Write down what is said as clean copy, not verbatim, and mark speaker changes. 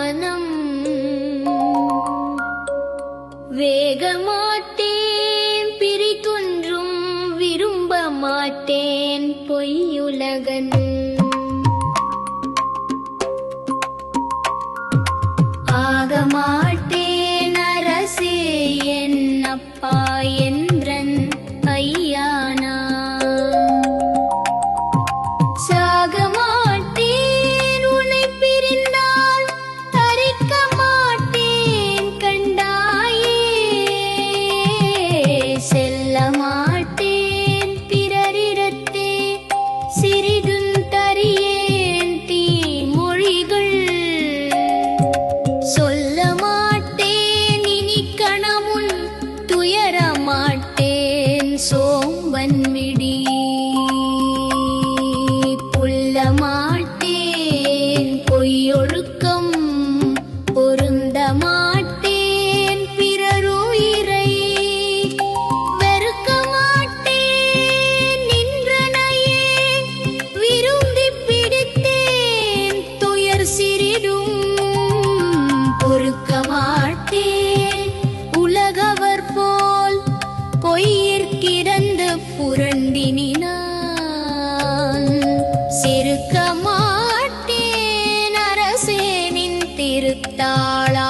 Speaker 1: மனம் வேகமாட்டேன் பிரித்தொன்றும் விரும்ப மாட்டேன் பொய்யுலகன் ஆகமாட்டேன் அரசே என் அப்பா என்றன் ஐயானா சாகமாட்டேன் உன்னை பிரிந்தால் தரிக்க மாட்டேன் கண்டாயே செல்ல மாட்டேன் பிறரிடத்தே சிறிதும் தரியேன் தீமொழிகள் சொல்ல மாட்டேன் இனி கணமுன் துயர மாட்டேன் சோம்பன் விடி புல்ல மாட்டேன் பொய்யொழுக்கம் பொருந்த மாட்டேன் பிறருயிரை வெறுக்க மாட்டேன் நின்றனையே விரும்பி பிடித்தேன் துயர் சிறிதும் பொறுக்க மாட்டேன் உலகவர் போல் பொய்யிற்கிடந்து புரண்டினான் சிறுக்க மாட்டேன் அரசேனின் திருத்தாளா